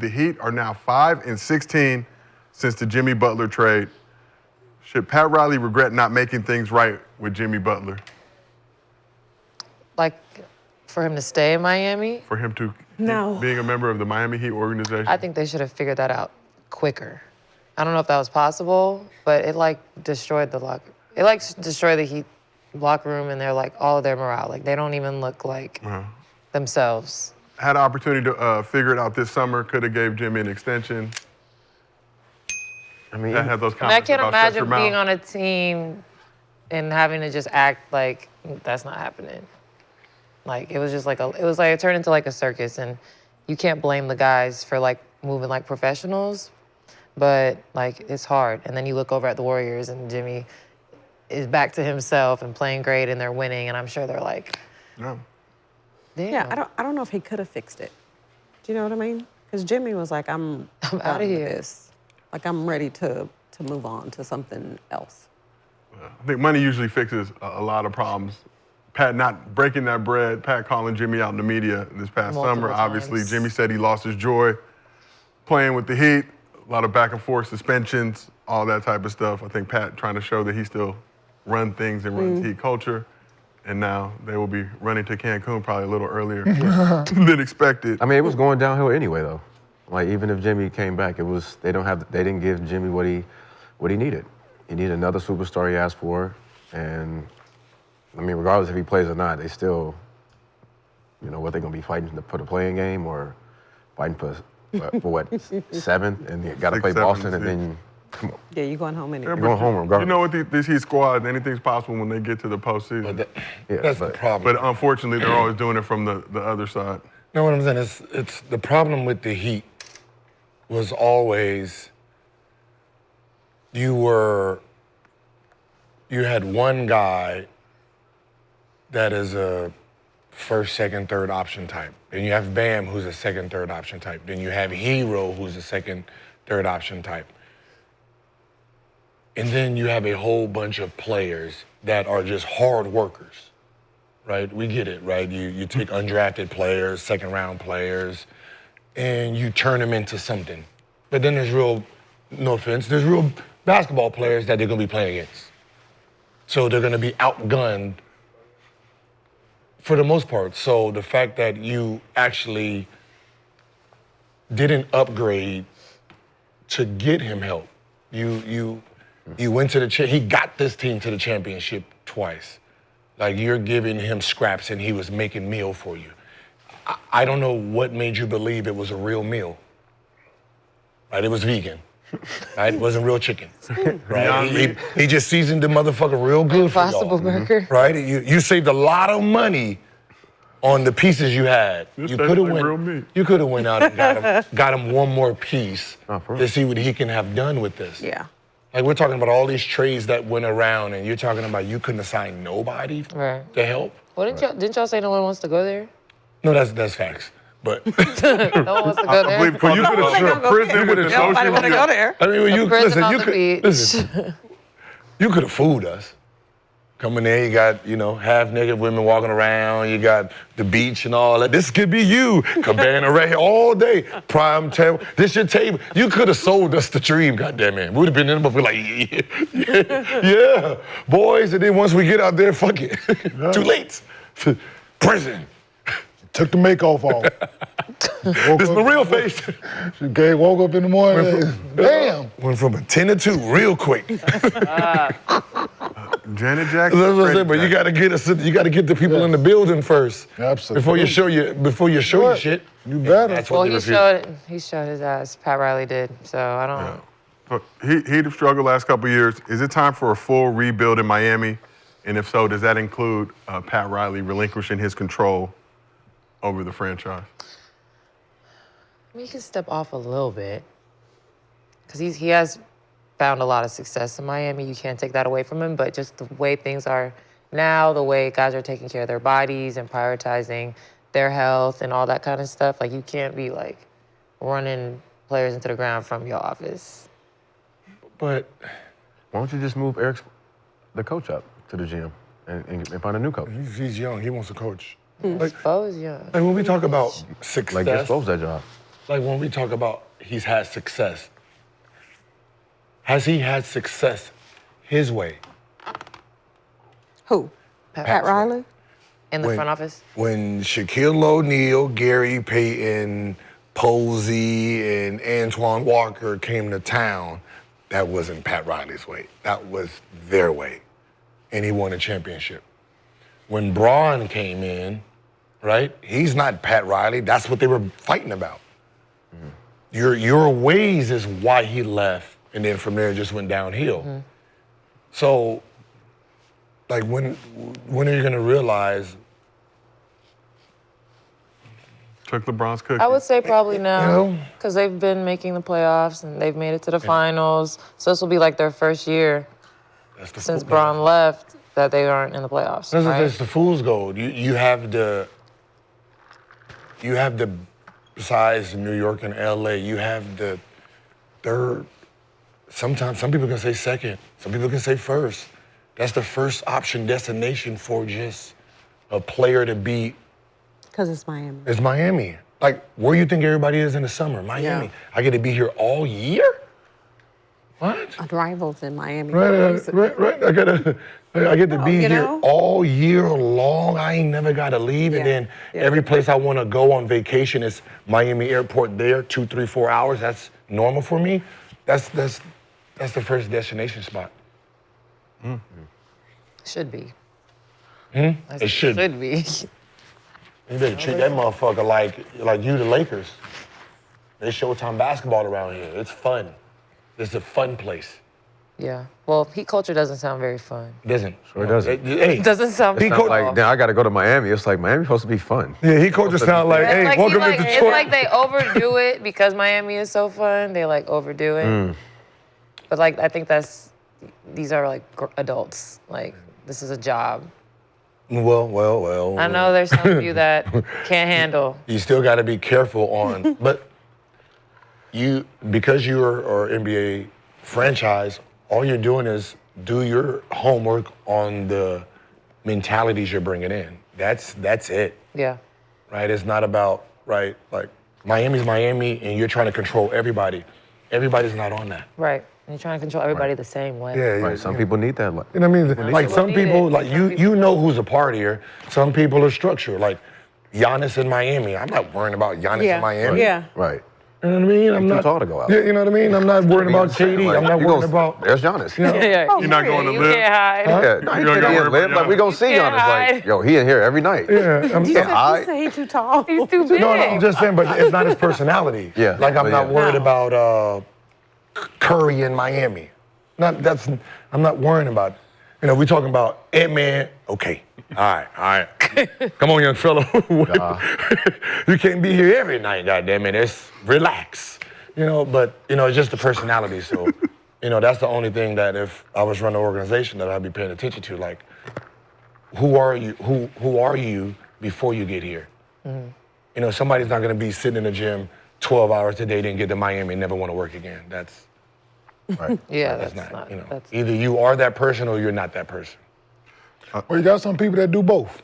The Heat are now 5-16 since the Jimmy Butler trade. Should Pat Riley regret not making things right with Jimmy Butler? Like, for him to stay in Miami? For him to No. being a member of the Miami Heat organization? I think they should have figured that out quicker. I don't know if that was possible, but it destroyed the locker. It destroyed the Heat locker room and all of their morale. Like, they don't even look like themselves. Had an opportunity to figure it out this summer. Could have gave Jimmy an extension. I mean, had those I comments can't about shut your imagine being mouth. on a team and having to just act like that's not happening. Like, it was just it turned into a circus, and you can't blame the guys for moving like professionals, but it's hard. And then you look over at the Warriors and Jimmy is back to himself and playing great and they're winning, and I'm sure they're like, No. damn. Yeah, I don't know if he could have fixed it. Do you know what I mean? Because Jimmy was like, I'm out of here. This. Like, I'm ready to move on to something else. I think money usually fixes a lot of problems. Pat not breaking that bread, Pat calling Jimmy out in the media this past summer. Obviously, times. Jimmy said he lost his joy playing with the Heat. A lot of back and forth suspensions, all that type of stuff. I think Pat trying to show that he still runs things and runs Heat culture. And now they will be running to Cancun probably a little earlier than expected. I mean, it was going downhill anyway, though. Like, even if Jimmy came back, they didn't give Jimmy what he needed. He needed another superstar he asked for, and I mean, regardless if he plays or not, they still, what they're gonna be fighting for the playing game or fighting for what, 7th, and you got to play 6th, Boston, 7th, and then come on. Yeah, you're going home anyway. You're going home regardless. You know what, this Heat squad, anything's possible when they get to the postseason. That's the problem. But unfortunately, they're always doing it from the other side. You know what I'm saying? It's the problem with the Heat was always you had one guy that is a first, second, third option type. Then you have Bam, who's a second, third option type. Then you have Hero, who's a second, third option type. And then you have a whole bunch of players that are just hard workers, right? We get it, right? You take undrafted players, second round players, and you turn them into something. But then there's no offense, there's real basketball players that they're gonna be playing against. So they're gonna be outgunned for the most part. So the fact that you actually didn't upgrade to get him help, you went to he got this team to the championship twice. Like, you're giving him scraps and he was making meal for you. I don't know what made you believe it was a real meal. Right, it was vegan. Right, it wasn't real chicken. Right, he just seasoned the motherfucker real good for y'all. Impossible burger. Right, you saved a lot of money on the pieces you had. You could have went out and got him one more piece to see what he can have done with this. Yeah. Like, we're talking about all these trades that went around, and you're talking about you couldn't assign nobody to help. Well, didn't y'all say no one wants to go there? No, that's facts. But No one wants to go there. You could have prison with the Nobody want to go there. I mean, A prison on the beach. You could have fooled us. Coming there, you got, half-naked women walking around, you got the beach and all that. This could be you. Cabana right here all day. Prime table. This your table. You could have sold us the dream, goddammit. We would have been in the book like, yeah, boys. And then once we get out there, fuck it. Too late. Prison. Took the make-off off. This is the real face. Woke up in the morning, damn. Went from a 10 to 2 real quick. Janet Jackson. That's what I'm saying, but you gotta get the people in the building first. Absolutely. Before you show your shit. You better. That's Well, what he showed his ass. Pat Riley did. So I don't. He'd have struggled last couple of years. Is it time for a full rebuild in Miami? And if so, does that include Pat Riley relinquishing his control over the franchise? I mean, he can step off a little bit because he has found a lot of success in Miami. You can't take that away from him, but just the way things are now, the way guys are taking care of their bodies and prioritizing their health and all that kind of stuff, like, you can't be running players into the ground from your office. But Why don't you just move the coach up to the gym and find a new coach? he's young, he wants to coach. Spo is young. And when we talk about success, Like, get Spro's that job. Like when we talk about he's had success, has he had success his way? Who? Pat Riley? In the When- front office? When Shaquille O'Neal, Gary Payton, Posey, and Antoine Walker came to town, that wasn't Pat Riley's way. That was their way. And he won a championship. When Braun came in, right, he's not Pat Riley. That's what they were fighting about. Your ways is why he left, and then from there it just went downhill. So, like, when are you gonna realize? Took LeBron's cookie. I would say probably now, know? because they've been making the playoffs and they've made it to the finals. So this will be like their first year That's the since fool- Braun left that they aren't in the playoffs. Right? That's the fool's gold. You have the besides New York and LA, you have the third. Sometimes some people can say second, some people can say first. That's the first option destination for just a player to be. Because it's Miami. It's Miami. Like, where you think everybody is in the summer? Miami. Yeah. I get to be here all year? What? Rivals in Miami. Right. I get to be you here know? all year long. I ain't never got to leave. And Yeah. then every place I want to go on vacation is Miami Airport there, 2, 3, 4 hours. That's normal for me. That's the first destination spot. Should be. It should. Should be. You better treat that motherfucker like you the Lakers. They Showtime basketball around here. It's fun. It's a fun place. Yeah. Well, Heat culture doesn't sound very fun. It doesn't. Sure doesn't. Hey, It doesn't sound It's fun. not like, now I got to go to Miami. It's like, Miami's supposed to be fun. yeah, he coaches sound like, It's hey, like, welcome to it's Detroit. like they overdo it because Miami is so fun. They like overdo it. But like, I think these are like adults. Like, this is a job. Well. I know there's some of you that can't handle. You still got to be careful on, but because you're an NBA franchise, all you're doing is do your homework on the mentalities you're bringing in. That's it, Yeah. right? It's not about, right, like Miami's Miami and you're trying to control everybody. Everybody's not on that. Right. And you're trying to control everybody the same way. Yeah, Right. Some people need that. You know what I mean? Like some need people, it. like you know who's a partier. Some people are structured. Like Giannis in Miami. I'm not worrying about Giannis in Miami. Yeah. Right. You know what I mean? I'm Too not tall to go out. Yeah, you know what I mean? I'm not worried about KD. Like, I'm not you worried gonna- about. There's Giannis. You know, Yeah. You're not going to you live? can't hide. Yeah, no, You he don't can't gotta even worry live. about Like, we gonna see can't Giannis. Like, hide. yo, he in here every night. yeah, I'm, You I- say he too tall. He's too big. no, I'm just saying, but it's not his personality. Yeah, Like I'm but not yeah. worried No. about Curry in Miami. I'm not worrying about. You know, we talking about Ant-Man. Okay, all right. Come on, young fella. You can't be here every night, goddammit. It's relax. You know, but you know, it's just the personality. So, you know, that's the only thing that if I was running an organization that I'd be paying attention to. Like, who are you? Who are you before you get here? You know, somebody's not gonna be sitting in the gym 12 hours a day, then get to Miami and never want to work again. That's Yeah, that's that's not. You know, that's, either you are that person or you're not that person. Well, you got some people that do both.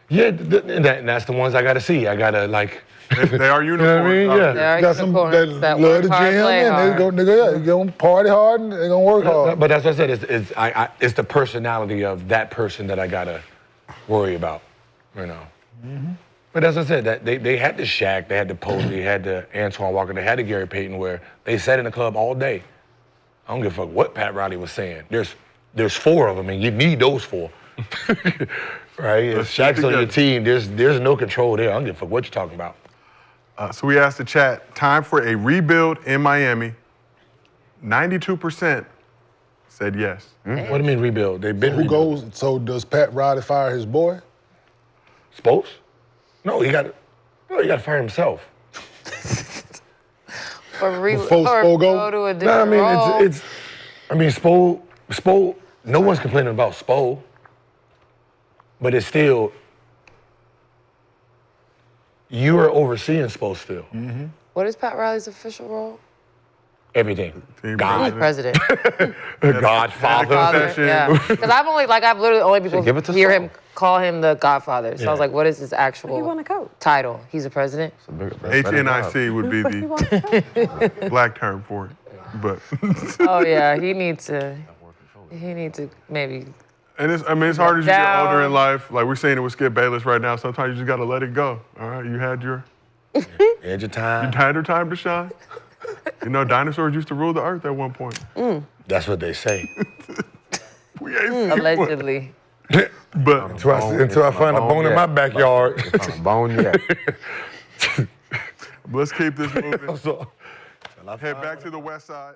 Yeah, and that's the ones I gotta see. I gotta like. They are You know what I unicorns. mean? out Yeah. there. There are You got some unicorns that that love work the hard, gym play and they hard. go, they gonna party hard and they gonna work hard. But that's what I said. It's the personality of that person that I gotta worry about. You know. But as I said, that they had the Shaq, they had the Posey, they had the Antoine Walker, they had the Gary Payton, where they sat in the club all day. I don't give a fuck what Pat Riley was saying. There's 4 of them, and you need those 4. Right? If Let's Shaq's keep it on your good. team, there's no control there. I don't give a fuck what you're talking about. So we asked the chat, time for a rebuild in Miami. 92% said yes. What do you mean rebuild? They've been Who rebuilt. goes? So does Pat Riley fire his boy? Spose? No, he got to fire himself. or Before Spo go? to a No, different I mean, role. Spo, no one's complaining about Spo, but it's still, you are overseeing Spo still. What is Pat Riley's official role? Everything. Team God. President. Godfather. Father, yeah. Because I've literally only people give it to hear Saul. him call him the Godfather. So I was Yeah. like, what is his He actual won a coat. title? He's a president. HNIC would be But he won a coat. the black term for it. But Oh yeah, he needs to maybe. and it's hard as you get older Down. in life. Like we're seeing it with Skip Bayless right now. Sometimes you just gotta let it go. All right, you had your Edge of time. time to shine. You know, dinosaurs used to rule the earth at one point. That's what they say. We ain't seen one. Allegedly. But Until I find a bone in my backyard. Bone yet. let's keep this moving. So, Head back to the west side.